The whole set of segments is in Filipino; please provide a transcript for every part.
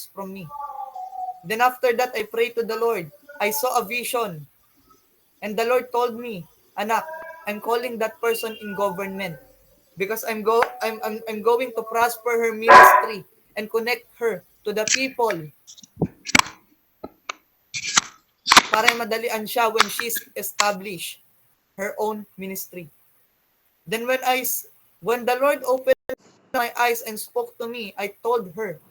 from me. Then after that, I prayed to the Lord. I saw a vision. And the Lord told me, anak, I'm calling that person in government because I'm going to prosper her ministry and connect her to the people para madalian siya when she's established her own ministry. Then when the Lord opened my eyes and spoke to me, I told her,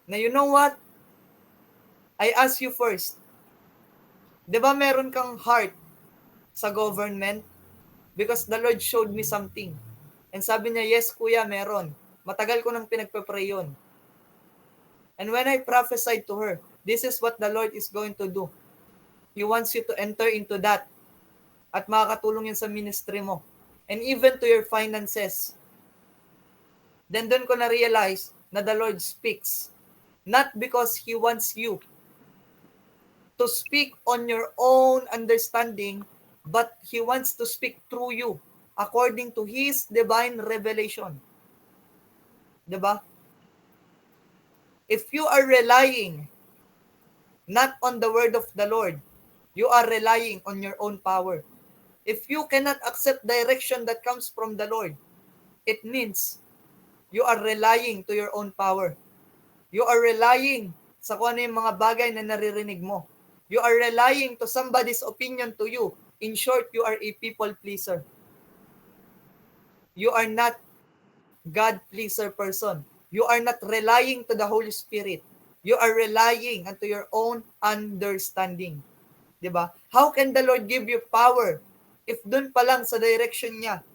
na you know what? I ask you first, di ba meron kang heart sa government? Because the Lord showed me something. And sabi niya, yes kuya, meron. Matagal ko nang pinagpe-pray yun. And when I prophesied to her, this is what the Lord is going to do. He wants you to enter into that. At makakatulong yun sa ministry mo. And even to your finances. Then doon ko na-realize na the Lord speaks. Not because He wants you to speak on your own understanding, but He wants to speak through you according to His divine revelation. Diba? If you are relying not on the word of the Lord, you are relying on your own power. If you cannot accept direction that comes from the Lord, it means you are relying to your own power. You are relying sa kung ano yung mga bagay na naririnig mo. You are relying to somebody's opinion to you. In short, you are a people pleaser. You are not God pleaser person. You are not relying to the Holy Spirit. You are relying unto your own understanding. Diba? How can the Lord give you power if dun pa lang sa direction niya?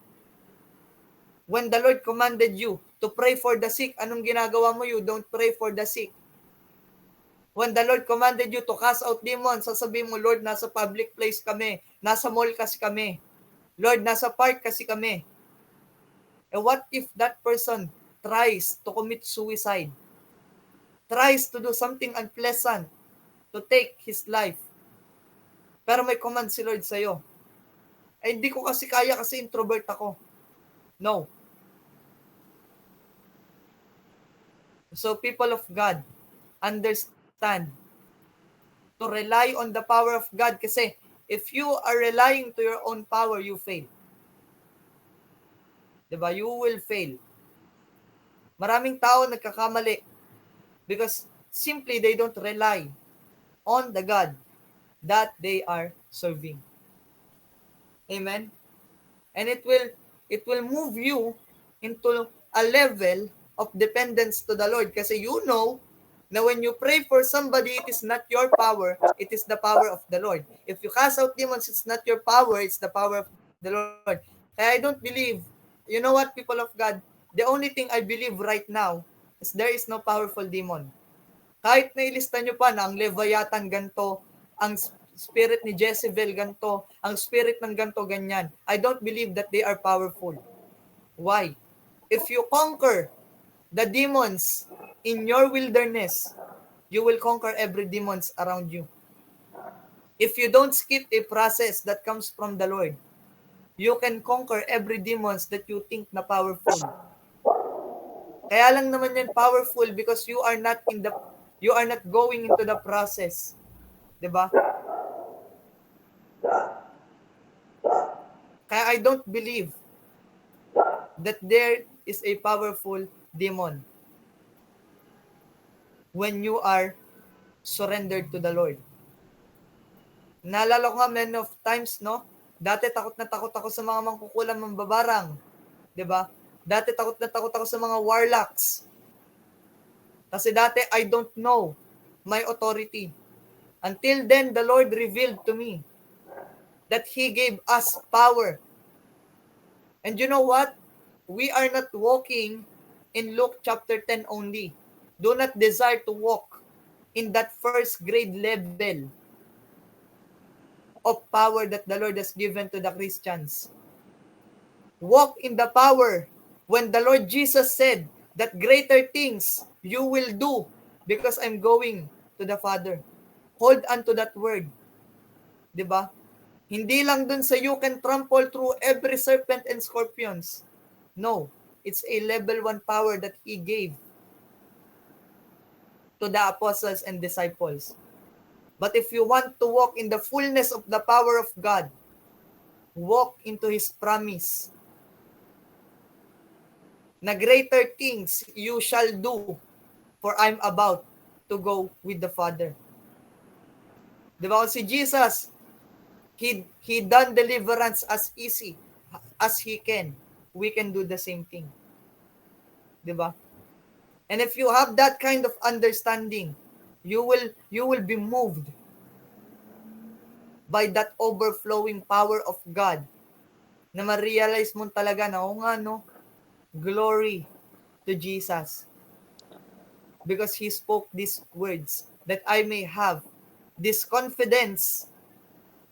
When the Lord commanded you to pray for the sick, anong ginagawa mo? You don't pray for the sick. When the Lord commanded you to cast out demons, sasabihin mo, Lord, nasa public place kami. Nasa mall kasi kami. Lord, nasa park kasi kami. And what if that person tries to commit suicide? Tries to do something unpleasant to take his life. Pero may command si Lord sa'yo. Ay, hindi ko kasi kaya kasi introvert ako. No. So people of God, understand to rely on the power of God kasi if you are relying to your own power, you fail. Diba? You will fail. Maraming tao nagkakamali because simply they don't rely on the God that they are serving. Amen? And it will move you into a level of dependence to the Lord kasi you know na when you pray for somebody, it is not your power, it is the power of the Lord. If you cast out demons, it's not your power, it's the power of the Lord. Kaya I don't believe, you know what, people of God, the only thing I believe right now is there is no powerful demon. Kahit nailista nyo pa na ang Leviathan ganto, ang spirit ni Jezebel ganto, ang spirit ng ganto ganyan, I don't believe that they are powerful. Why? If you conquer the demons in your wilderness, you will conquer every demons around you. If you don't skip a process that comes from the Lord, you can conquer every demons that you think na powerful. Kaya lang naman yan powerful because you are not going into the process. 'Di ba? Kaya I don't believe that there is a powerful demon when you are surrendered to the Lord. Naalala ko nga many of times, no? Dati takot na takot ako sa mga mangkukulam mambabarang. 'Di ba? Dati takot na takot ako sa mga warlocks. Kasi dati I don't know my authority. Until then, the Lord revealed to me that He gave us power. And you know what? We are not walking in Luke chapter 10 only. Do not desire to walk in that first grade level of power that the Lord has given to the Christians. Walk in the power when the Lord Jesus said that greater things you will do because I'm going to the Father. Hold on to that word. 'Di ba? Hindi lang dun sa you can trample through every serpent and scorpions. No, it's a level 1 power that He gave. to the apostles and disciples. But if you want to walk in the fullness of the power of God, walk into His promise na greater things you shall do, for I'm about to go with the Father. Di ba? Si Jesus, He done deliverance as easy as He can. We can do the same thing. Di ba? And if you have that kind of understanding, you will be moved by that overflowing power of God na ma-realize mo talaga na, o nga no, glory to Jesus. Because He spoke these words that I may have this confidence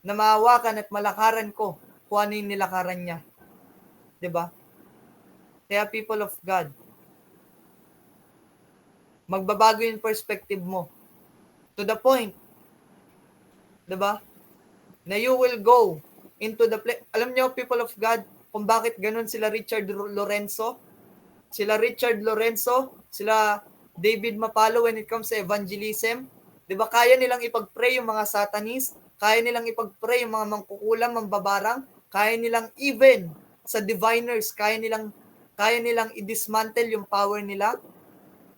na maawakan at malakaran ko kung ano yung nilakaran niya. Diba? Kaya people of God, magbabago yung perspective mo. To the point, diba? Na you will go into the place. Alam niyo, people of God, kung bakit ganun sila Richard Lorenzo? Sila David Mapalo when it comes to evangelism. Diba, kaya nilang ipag-pray yung mga satanist, kaya nilang ipag-pray yung mga mangkukulam, mambabarang, kaya nilang even sa diviners, kaya nilang i-dismantle yung power nila.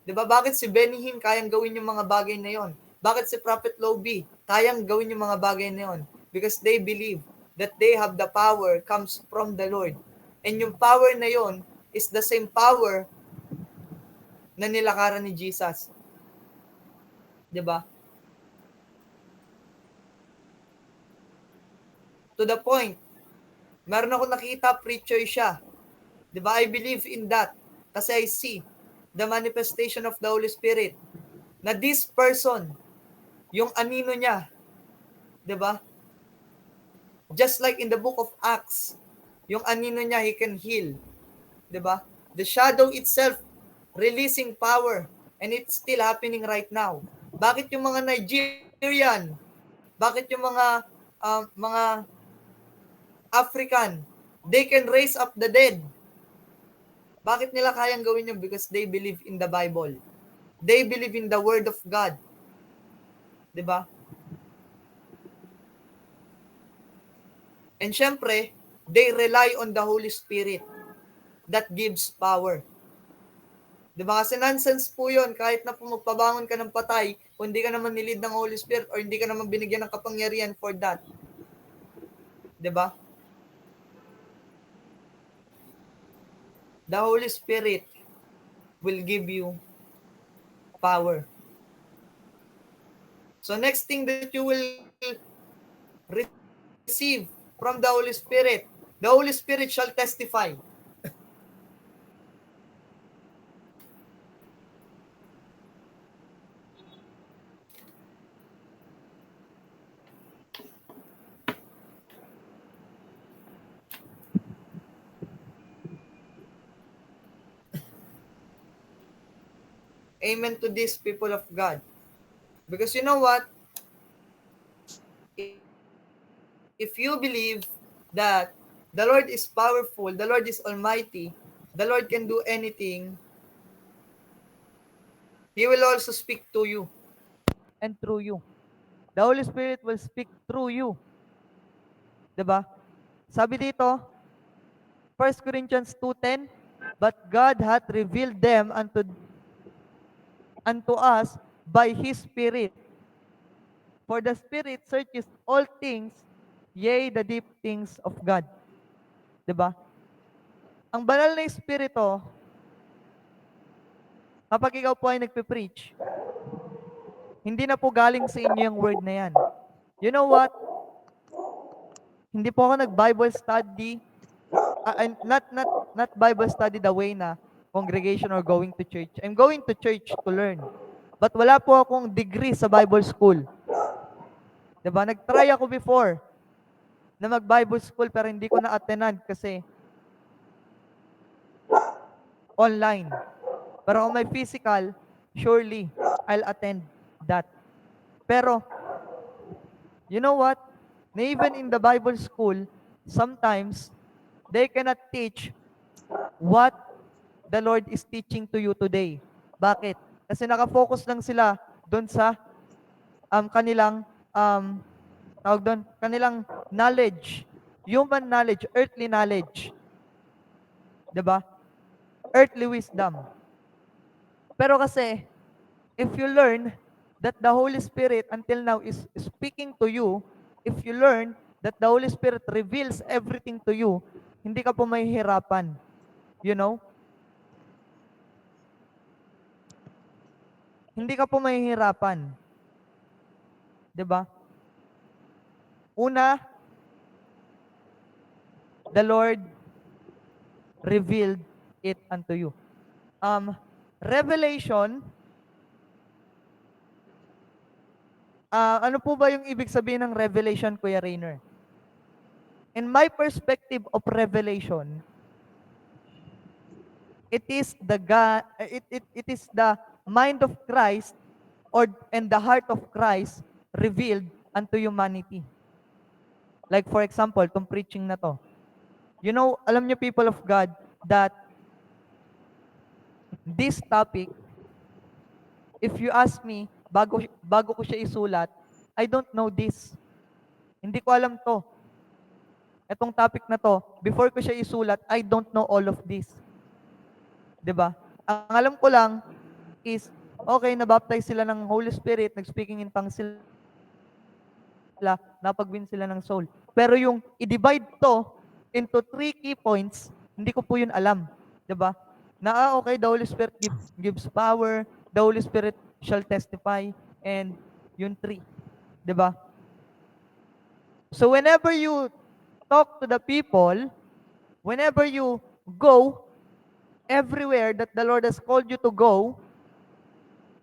Diba, bakit si Benny Hinn kayang gawin yung mga bagay na yon? Bakit si Prophet Lobby kayang gawin yung mga bagay na yon? Because they believe that they have the power comes from the Lord. And yung power na yon is the same power na nilakaran ni Jesus. Diba? To the point, meron ako nakita, preacher siya. Diba? I believe in that. Kasi I see the manifestation of the Holy Spirit. Na this person, yung anino niya, diba? Just like in the book of Acts, yung anino niya, he can heal. Diba? The shadow itself, releasing power. And it's still happening right now. Bakit yung mga Nigerian? Bakit yung mga African, they can raise up the dead? Bakit nila kayang gawin yun? Because they believe in the Bible. They believe in the Word of God. Diba? And syempre, they rely on the Holy Spirit that gives power. Diba? Kasi nonsense po yun. Kahit na po magpabangon ka ng patay, kung hindi ka naman nilid ng Holy Spirit or hindi ka naman binigyan ng kapangyarihan for that. Diba? The Holy Spirit will give you power. So next thing that you will receive from the Holy Spirit shall testify. Amen to this, people of God. Because you know what? If you believe that the Lord is powerful, the Lord is almighty, the Lord can do anything, He will also speak to you and through you. The Holy Spirit will speak through you. Diba? Sabi dito, 1 Corinthians 2:10, but God hath revealed them unto us by His Spirit. For the Spirit searches all things, yea, the deep things of God. Diba? Ang banal na Espiritu, kapag ikaw po ay nagpe-preach, hindi na po galing sa inyo yung word na yan. You know what? Hindi po ako nag-Bible study, not Bible study the way na congregation or going to church. I'm going to church to learn. But wala po akong degree sa Bible school. Diba? Nag-try ako before na mag-Bible school pero hindi ko na-attendan kasi online. Pero kung may physical, surely I'll attend that. Pero, you know what? Na even in the Bible school, sometimes they cannot teach what the Lord is teaching to you today. Bakit? Kasi nakafocus lang sila doon sa kanilang tawag doon, kanilang knowledge, human knowledge, earthly knowledge. 'Di ba? Earthly wisdom. Pero kasi, if you learn that the Holy Spirit until now is speaking to you, if you learn that the Holy Spirit reveals everything to you, hindi ka po mahihirapan. You know? Hindi ka po mahihirapan. 'Di ba? Una, the Lord revealed it unto you. Revelation, ano po ba yung ibig sabihin ng revelation, Kuya Rainer? In my perspective of revelation, it is the God, it is the mind of Christ and the heart of Christ revealed unto humanity. Like for example, tong preaching na to. You know, alam niyo people of God that this topic, if you ask me, bago ko siya isulat, I don't know this. Hindi ko alam to. Etong topic na to, before ko siya isulat, I don't know all of this. 'Di ba? Ang alam ko lang is, okay, nabaptize sila ng Holy Spirit, nag-speaking in tongues sila, napag-win sila ng soul. Pero yung i-divide to into 3 key points, hindi ko po yun alam. 'Di ba? Na okay, the Holy Spirit gives power, the Holy Spirit shall testify, and yung 3. 'Di ba? So whenever you talk to the people, whenever you go everywhere that the Lord has called you to go,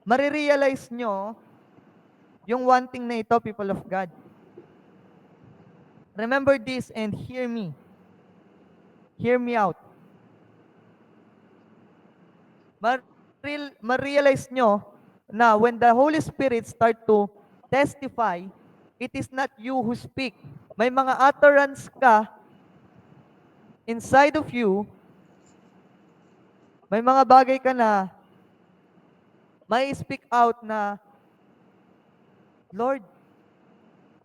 marirealize nyo yung one thing na ito, people of God. Remember this and hear me. Hear me out. Marirealize nyo na when the Holy Spirit start to testify, it is not you who speak. May mga utterance ka inside of you, may mga bagay ka na may speak out na, Lord,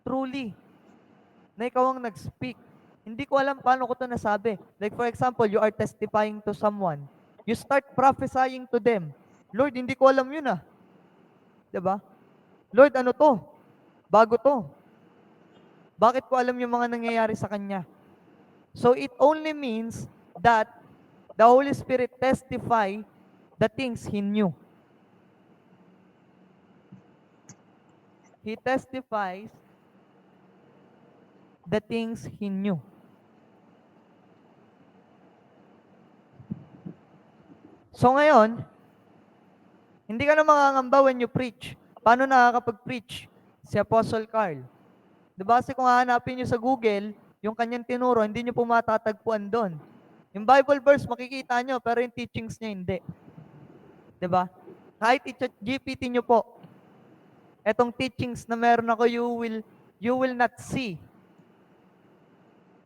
truly, na ikaw ang nag-speak. Hindi ko alam paano ko to nasabi. Like for example, you are testifying to someone. You start prophesying to them. Lord, hindi ko alam yun ah. 'Di ba? Lord, ano to? Bago to. Bakit ko alam yung mga nangyayari sa kanya? So it only means that the Holy Spirit testify the things He knew. He testifies the things He knew. So ngayon, hindi ka na mangangamba when you preach. Paano nakakapag-preach? Si Apostle Carl. Diba? Kasi kung hahanapin nyo sa Google, yung kanyang tinuro, hindi nyo po matatagpuan doon. Yung Bible verse, makikita nyo, pero yung teachings niya, hindi. Diba? Kahit i-chat GPT nyo po, etong teachings na meron ako, you will not see.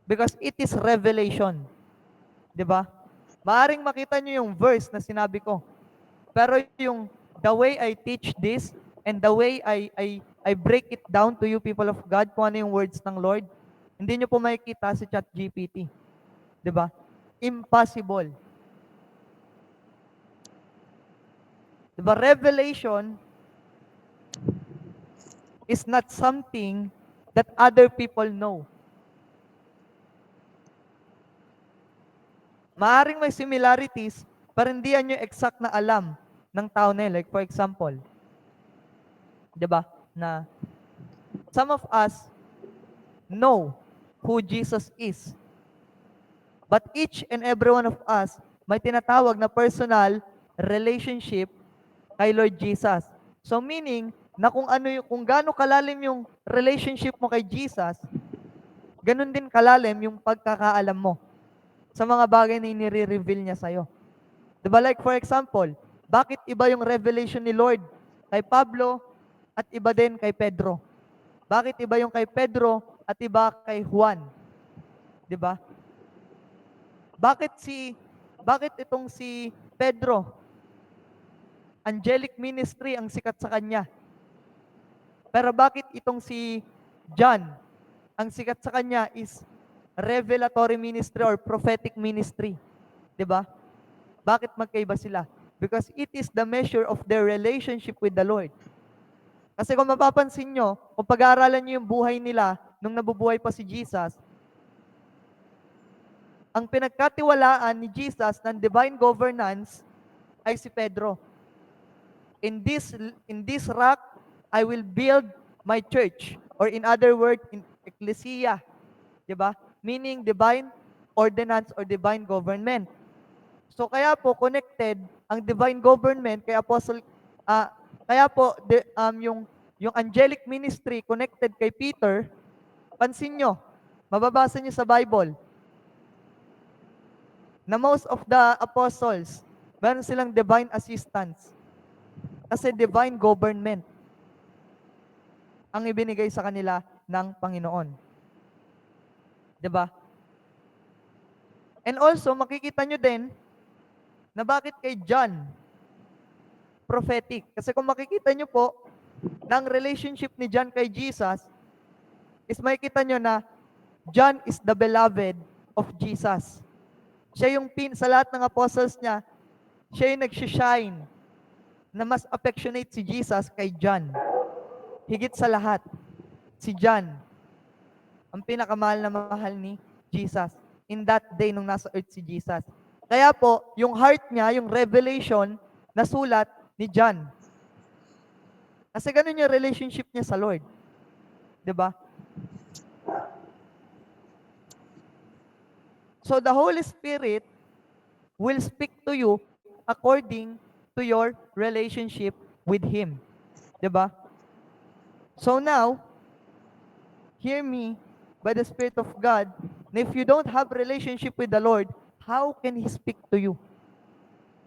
Because it is revelation. Diba? Maaring makita nyo yung verse na sinabi ko. Pero yung the way I teach this and the way I break it down to you people of God, kung ano yung words ng Lord, hindi nyo po makikita si ChatGPT. 'Di ba? Impossible. 'Di ba? Revelation is not something that other people know. Maaring may similarities, pero hindi yan yung exact na alam ng tao na yun. Like for example, 'di ba? Na some of us know who Jesus is. But each and every one of us may tinatawag na personal relationship kay Lord Jesus. So meaning na kung gaano kalalim yung relationship mo kay Jesus, ganun din kalalim yung pagkakaalam mo sa mga bagay na inire-reveal niya sa'yo. Diba like for example, bakit iba yung revelation ni Lord kay Pablo at iba din kay Pedro? Bakit iba yung kay Pedro at iba kay Juan? Diba? Bakit itong si Pedro angelic ministry ang sikat sa kanya. Pero bakit itong si John, ang sikat sa kanya is revelatory ministry or prophetic ministry? 'Di ba? Bakit magkaiba sila? Because it is the measure of their relationship with the Lord. Kasi kung mapapansin nyo, kung pag-aaralan nyo yung buhay nila nung nabubuhay pa si Jesus, ang pinagkatiwalaan ni Jesus ng divine governance ay si Pedro. In this rock, I will build my church. Or in other words, in ecclesia. Diba? Meaning divine ordinance or divine government. So kaya po connected ang divine government kay Apostle kaya po yung angelic ministry connected kay Peter. Pansin nyo, mababasa nyo sa Bible na most of the apostles, meron silang divine assistance. Kasi divine government ang ibinigay sa kanila ng Panginoon. 'Di ba? And also, makikita nyo din na bakit kay John prophetic. Kasi kung makikita nyo po, ng relationship ni John kay Jesus, is makikita nyo na John is the beloved of Jesus. Siya yung sa lahat ng apostles niya, siya yung nag-shine na mas affectionate si Jesus kay John. Higit sa lahat, si John, ang pinakamahal na mahal ni Jesus in that day nung nasa earth si Jesus. Kaya po, yung heart niya, yung revelation, nasulat ni John. Kasi ganun yung relationship niya sa Lord. 'Di ba? So the Holy Spirit will speak to you according to your relationship with Him. 'Di ba? So now, hear me by the Spirit of God, na if you don't have relationship with the Lord, how can He speak to you?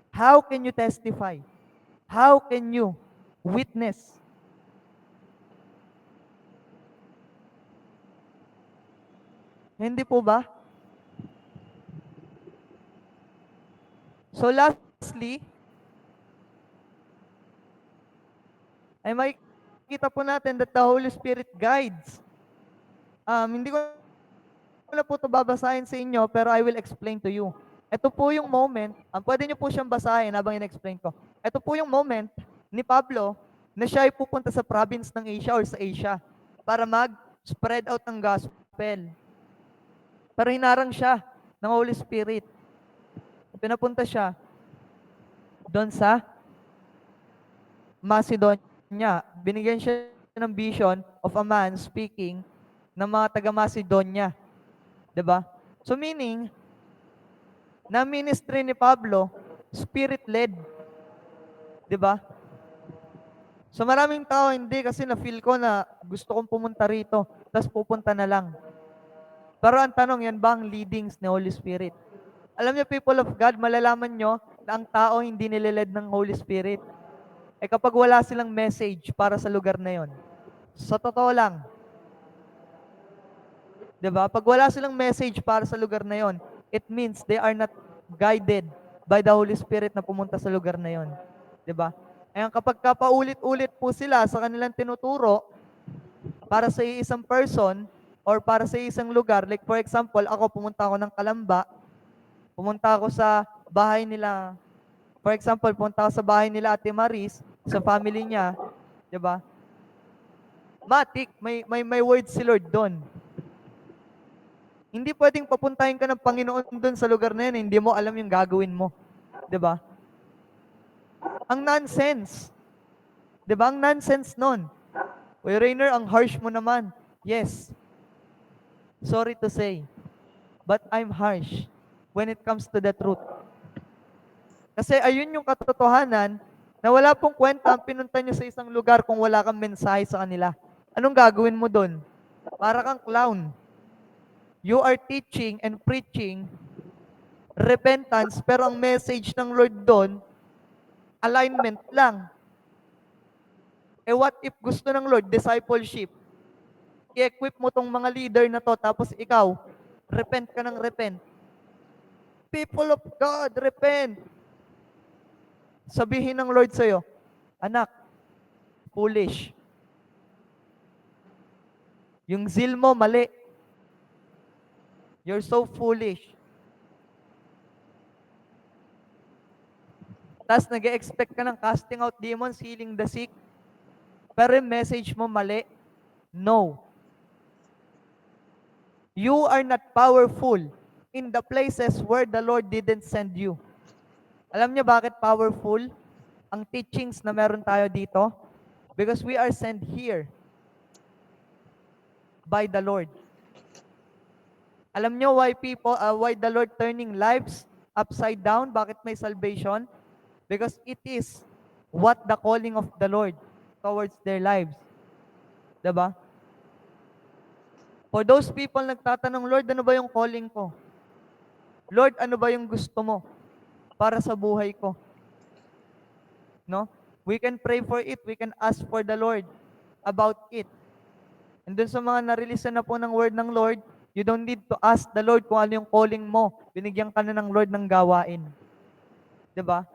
How can you testify? How can you witness? Hindi po ba? So lastly, ay makikita po natin that the Holy Spirit guides. Hindi ko na po ito babasahin sa inyo, pero I will explain to you. Ito po yung moment, pwede nyo po siyang basahin habang in-explain ko. Ito po yung moment ni Pablo na siya ay pupunta sa province ng Asia or sa Asia para mag-spread out ng gospel. Pero hinarang siya ng Holy Spirit. Pinapunta siya doon sa Macedonia. Binigyan siya ng vision of a man speaking ng mga taga-Macedonia. 'Di ba? So meaning, na ministry ni Pablo, spirit-led. 'Di ba? So maraming tao hindi kasi na-feel ko na gusto kong pumunta rito, tapos pupunta na lang. Pero ang tanong, yan ba ang leadings ni Holy Spirit? Alam niyo, people of God, malalaman nyo na ang tao hindi nililed ng Holy Spirit. Kapag wala silang message para sa lugar na yon. Sa totoo lang. 'Di ba? Pag wala silang message para sa lugar na yon, it means they are not guided by the Holy Spirit na pumunta sa lugar na yon. 'Di ba? Kapag paulit-ulit po sila sa kanilang tinuturo para sa isang person or para sa isang lugar, like for example, ako pumunta ako ng Kalamba, pumunta ako sa bahay nila, for example, pumunta ako sa bahay nila Ate Maris, sa family niya, 'di ba? Matik, may word si Lord doon. Hindi pwedeng papuntahin ka ng Panginoon doon sa lugar na yan, hindi mo alam yung gagawin mo. 'Di ba? Ang nonsense. 'Di ba? Ang nonsense nun. Uy, Rainer, ang harsh mo naman. Yes. Sorry to say. But I'm harsh when it comes to the truth. Kasi ayun yung katotohanan na wala pong kwenta ang pinunta nyo sa isang lugar kung wala kang mensahe sa kanila. Anong gagawin mo doon? Para kang clown. You are teaching and preaching repentance, pero ang message ng Lord doon, alignment lang. What if gusto ng Lord, discipleship? I-equip mo tong mga leader na to, tapos ikaw, repent ka ng repent. People of God, repent. sabihin ng Lord sa'yo, anak, foolish. Yung zeal mo, mali. You're so foolish. Tapos nag-expect ka ng casting out demons, healing the sick. Pero yung message mo mali. No. You are not powerful in the places where the Lord didn't send you. Alam niyo bakit powerful? Ang teachings na meron tayo dito? Because we are sent here by the Lord. Alam niyo why the Lord turning lives upside down? Bakit may salvation? Because it is what the calling of the Lord towards their lives. Diba? For those people nagtatanong, Lord, ano ba yung calling ko? Lord, ano ba yung gusto mo para sa buhay ko? No? We can pray for it. We can ask for the Lord about it. And dun sa mga na-release na po ng word ng Lord, you don't need to ask the Lord kung ano yung calling mo. Binigyan ka na ng Lord ng gawain. Diba?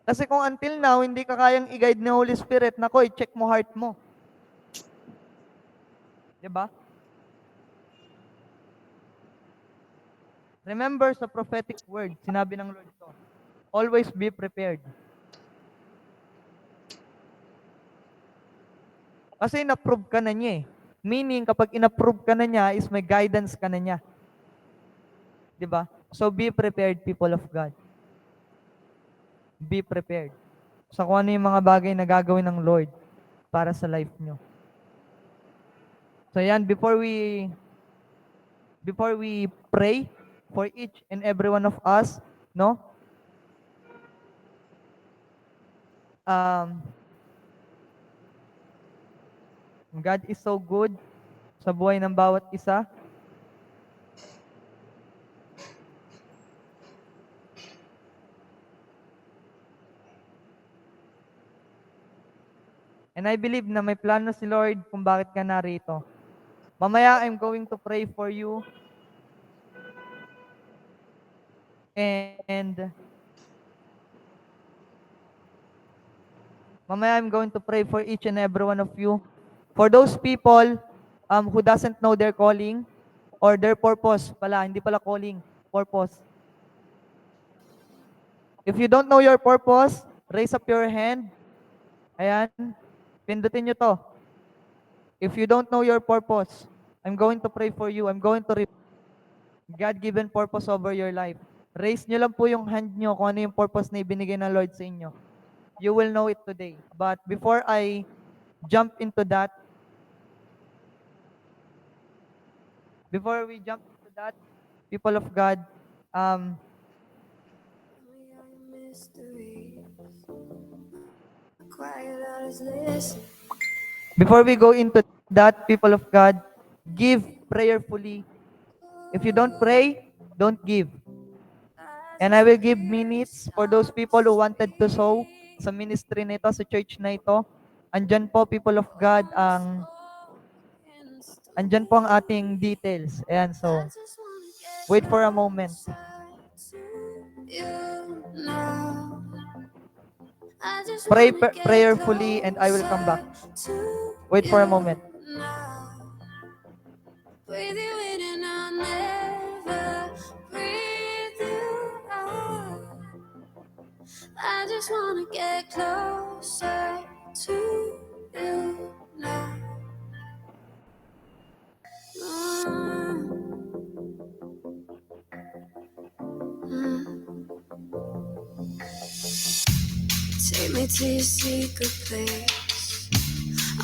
Kasi kung until now, hindi ka kayang i-guide ni Holy Spirit, nako, i-check mo heart mo. Diba? Remember sa prophetic word, sinabi ng Lord to, always be prepared. Kasi in-approve ka na niya eh. Meaning, kapag in-approve ka na niya, is may guidance ka na niya. Diba? So, be prepared, people of God. Be prepared. Sa kung ano yung mga bagay na gagawin ng Lord para sa life nyo. So, yan, before we pray for each and every one of us, no? God is so good sa buhay ng bawat isa. And I believe na may plano si Lord kung bakit ka narito. Mamaya, I'm going to pray for you. And mamaya, I'm going to pray for each and every one of you. For those people who doesn't know their calling or their purpose pala, hindi pala calling, purpose. If you don't know your purpose, raise up your hand. Ayan. Pindutin nyo to. If you don't know your purpose, I'm going to pray for you. I'm going to God-given purpose over your life. Raise nyo lang po yung hand nyo kung ano yung purpose na ibinigay ng Lord sa inyo. You will know it today. But before I jump into that, people of God, before we go into that, people of God, give prayerfully. If you don't pray, don't give. And I will give minutes for those people who wanted to sow sa ministry na ito, sa church na ito. Andyan po, people of God, andyan po ang ating details. Ayan, so, wait for a moment. Pray prayerfully and I will come back. Wait for a moment. With you in and I'll never breathe you out. I just wanna get closer to you now. Take me to your secret place.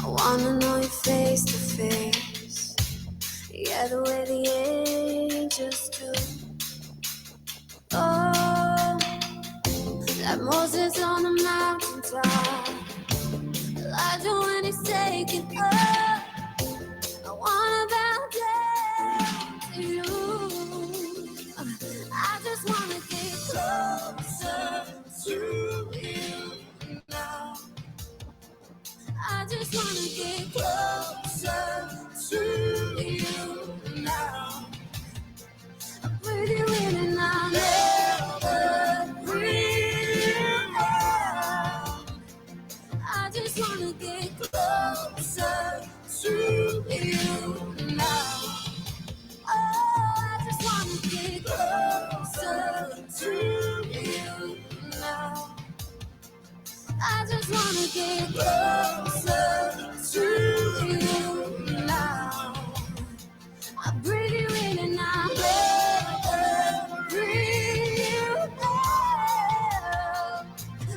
I wanna know you face to face. Yeah, the way the angels do. Oh, like Moses on the mountaintop, Elijah when he's taken up. I wanna bow down to you. I just wanna get closer to you now. I just wanna get closer to you now. just wanna get closer to you now. I breathe you in and I breathe you out.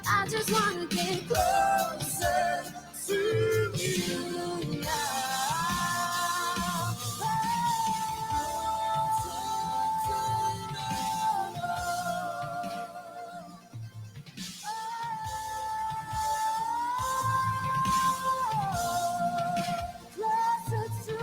I just wanna get closer to you closer to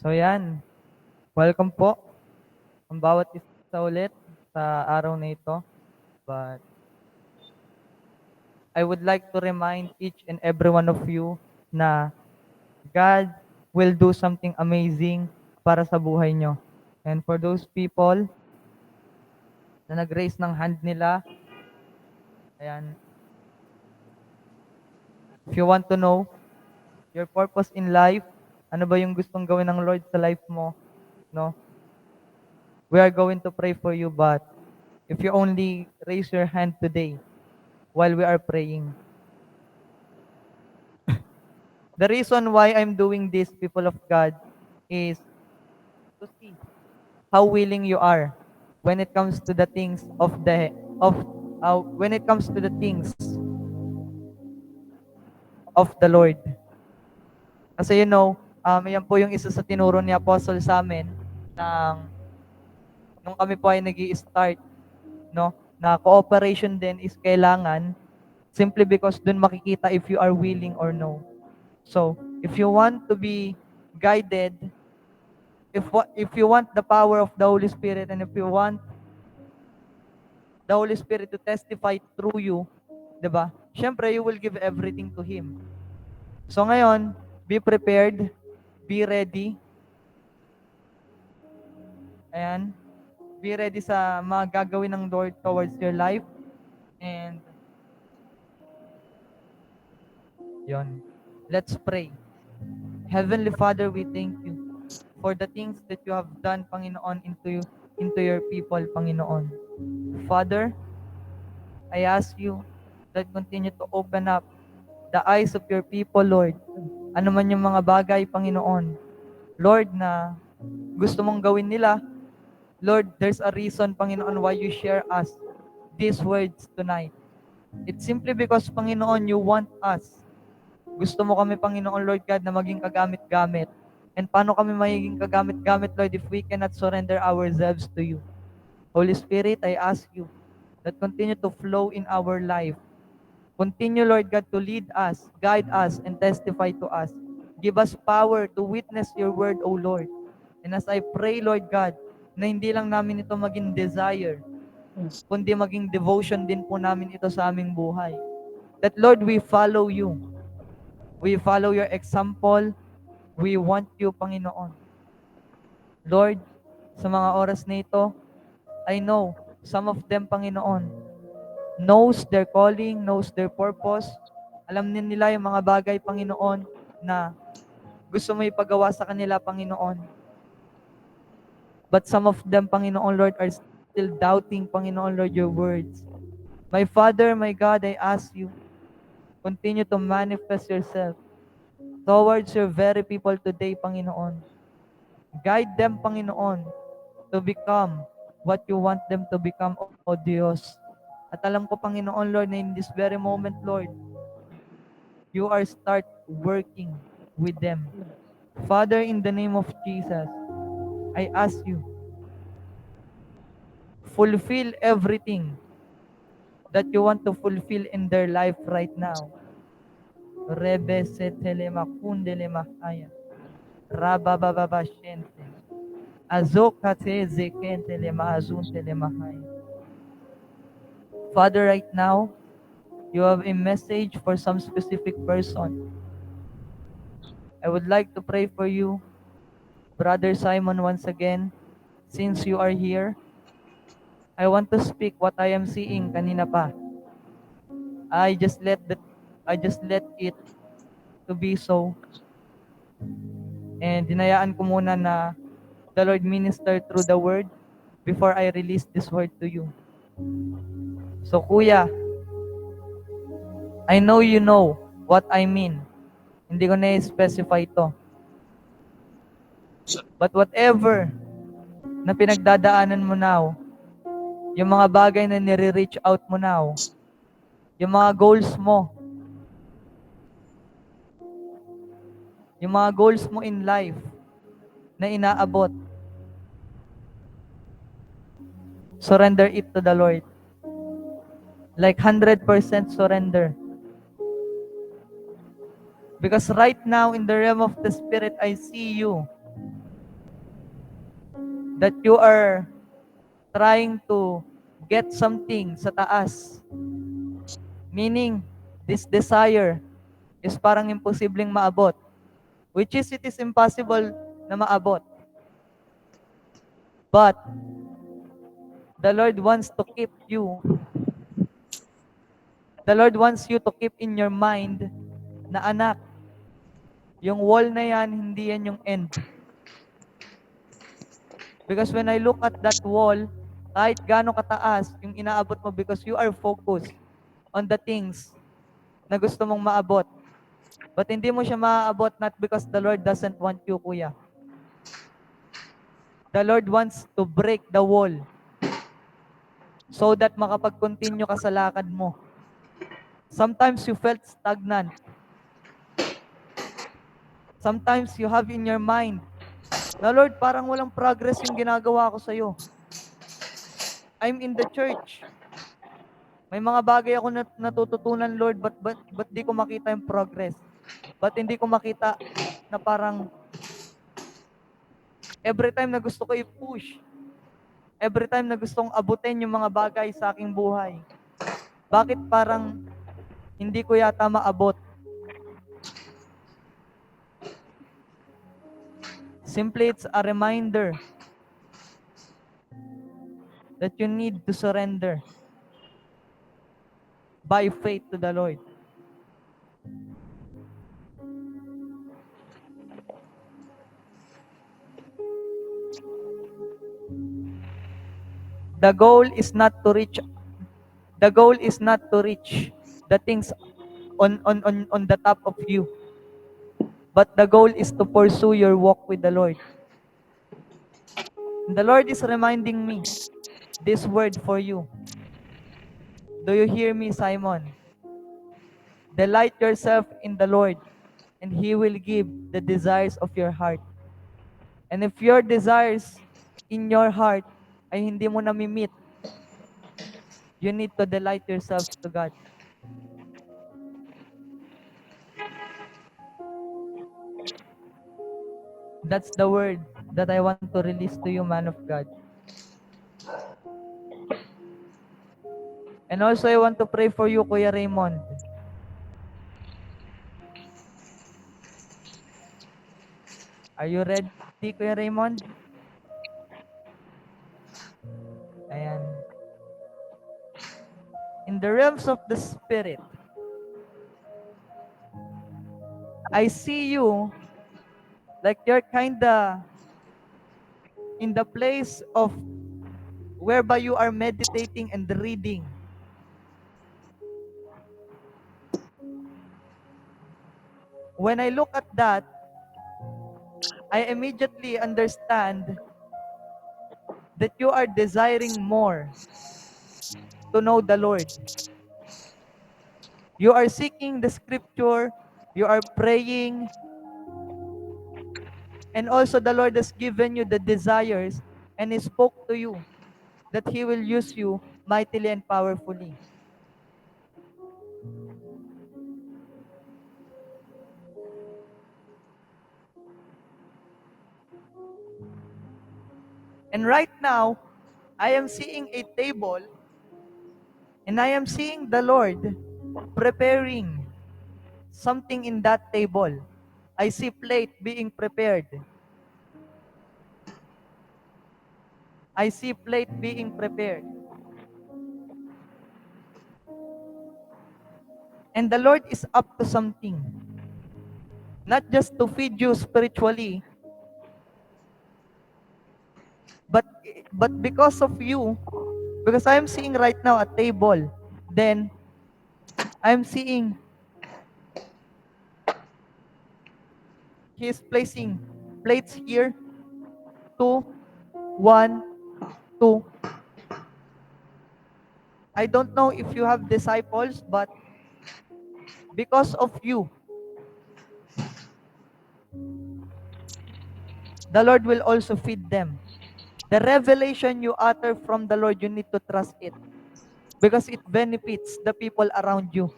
So yan, welcome po ang bawat isa ulit sa araw na ito. But I would like to remind each and every one of you na God will do something amazing para sa buhay nyo. And for those people na nag-raise ng hand nila, ayan, if you want to know your purpose in life, ano ba yung gustong gawin ng Lord sa life mo, no? We are going to pray for you, but if you only raise your hand today while we are praying, the reason why I'm doing this, people of God, is to see how willing you are when it comes to the things of when it comes to the things of the Lord. Kasi yan po yung isa sa tinuro ni Apostle sa amin ng nung kami po ay nag-i-start, no? Na cooperation din is kailangan simply because dun makikita if you are willing or no. So, if you want to be guided, if you want the power of the Holy Spirit, and if you want the Holy Spirit to testify through you, 'di ba? Syempre, you will give everything to Him. So ngayon, be prepared, be ready. Ayan. Be ready sa mga gagawin ng Lord towards your life. And yon. Let's pray. Heavenly Father, we thank you for the things that you have done, Panginoon, into your people, Panginoon. Father, I ask you that continue to open up the eyes of your people, Lord. Ano man yung mga bagay, Panginoon, Lord, na gusto mong gawin nila, Lord, there's a reason, Panginoon, why you share us these words tonight. It's simply because, Panginoon, you want us. Gusto mo kami, Panginoon, Lord God, na maging kagamit-gamit. And paano kami magiging kagamit-gamit, Lord, if we cannot surrender ourselves to you? Holy Spirit, I ask you that continue to flow in our life. Continue, Lord God, to lead us, guide us, and testify to us. Give us power to witness your word, O Lord. And as I pray, Lord God, na hindi lang namin ito maging desire, kundi maging devotion din po namin ito sa aming buhay. That, Lord, we follow you. We follow your example. We want you, Panginoon. Lord, sa mga oras na ito, I know some of them, Panginoon, knows their calling, knows their purpose. Alam din nila yung mga bagay, Panginoon, na gusto mo ipagawa sa kanila, Panginoon. But some of them, Panginoon, Lord, are still doubting, Panginoon, Lord, your words. My Father, my God, I ask you, continue to manifest yourself towards your very people today, Panginoon. Guide them, Panginoon, to become what you want them to become, O Diyos. At alam ko, Panginoon, Lord, na in this very moment, Lord, you are start working with them. Father, in the name of Jesus, I ask you, fulfill everything that you want to fulfill in their life right now. Rebe setelema kundelema haya. Rabababa shente. Azokate zekentelema azuntelema haya. Father, right now, you have a message for some specific person. I would like to pray for you, Brother Simon, once again. Since you are here, I want to speak what I am seeing kanina pa. I just let it to be so. And dinayaan ko muna na the Lord minister through the word before I release this word to you. So kuya, I know you know what I mean. Hindi ko na-specify to. But whatever na pinagdadaanan mo now, yung mga bagay na nire-reach out mo now, yung mga goals mo, yung mga goals mo in life na inaabot, surrender it to the Lord. Like 100% surrender. Because right now in the realm of the Spirit, I see you that you are trying to get something sa taas. Meaning, this desire is parang imposibleng maabot. Which is, it is impossible na maabot. But, the Lord wants to keep you. The Lord wants you to keep in your mind na anak, yung wall na yan, hindi yan yung end. Because when I look at that wall, kahit gaano kataas yung inaabot mo because you are focused on the things na gusto mong maabot. But hindi mo siya maaabot not because the Lord doesn't want you, kuya. The Lord wants to break the wall so that makapag-continue ka sa lakad mo. Sometimes you felt stagnant. Sometimes you have in your mind, na Lord, parang walang progress yung ginagawa ko sa'yo. I'm in the church. May mga bagay ako natututunan, Lord, but di ko makita yung progress. But hindi ko makita na parang every time na gusto ko i-push, every time na gustong abutin yung mga bagay sa aking buhay, bakit parang hindi ko yata maabot? Simply, it's a reminder that you need to surrender by faith to the Lord. The goal is not to reach the things on the top of you. But the goal is to pursue your walk with the Lord. And the Lord is reminding me this word for you. Do you hear me, Simon? Delight yourself in the Lord, and He will give the desires of your heart. And if your desires in your heart ay hindi mo nami-meet, you need to delight yourself to God. That's the word that I want to release to you, man of God. And also, I want to pray for you, Kuya Raymond. Are you ready, Kuya Raymond? Ayan. In the realms of the Spirit, I see you like you're kinda in the place of whereby you are meditating and reading. When I look at that, I immediately understand that you are desiring more to know the Lord. You are seeking the scripture, you are praying, and also the Lord has given you the desires and He spoke to you that He will use you mightily and powerfully. And right now, I am seeing a table and I am seeing the Lord preparing something in that table. I see plate being prepared. I see plate being prepared. And the Lord is up to something. Not just to feed you spiritually, but because of you, because I'm seeing right now a table, then I'm seeing He's placing plates here, 2, 1, 2. I don't know if you have disciples, but because of you, the Lord will also feed them. The revelation you utter from the Lord, you need to trust it because it benefits the people around you.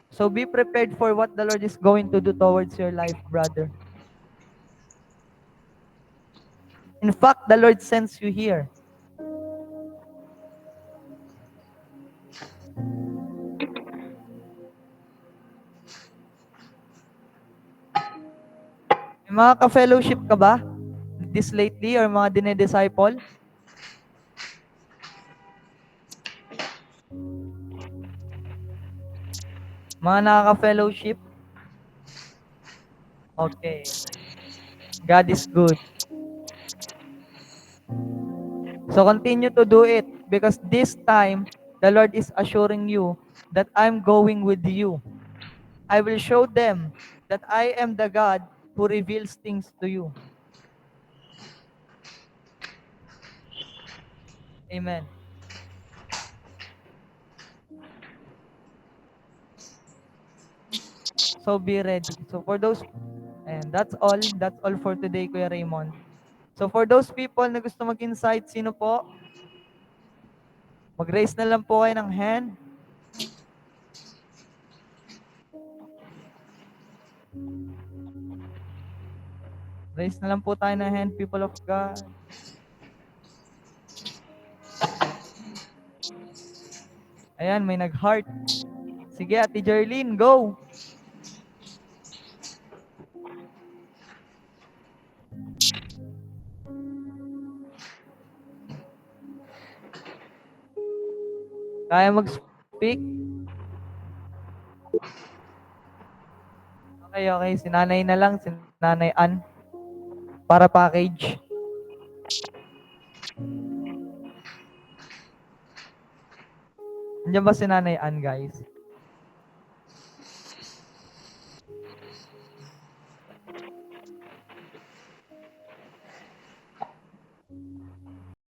So be prepared for what the Lord is going to do towards your life, brother. In fact, the Lord sends you here. May mga ka-fellowship ka ba this lately or mga dinedisciple? Mga nakaka-fellowship? Okay. God is good. So continue to do it because this time, the Lord is assuring you that I'm going with you. I will show them that I am the God who reveals things to you. Amen. So be ready. So for those, and that's all. That's all for today, Kuya Raymond. So for those people na gusto mag-insight, sino po? Mag-raise na lang po kayo ng hand. Raise na lang po tayo ng hand, people of God. Ayan, may nag-heart. Sige, Ate Jerlyn, go! Kaya mag-speak? Okay, okay. Si Nanay na lang, si Nanay Ann. Para package. Nandiyan ba si Nanay Ann, guys?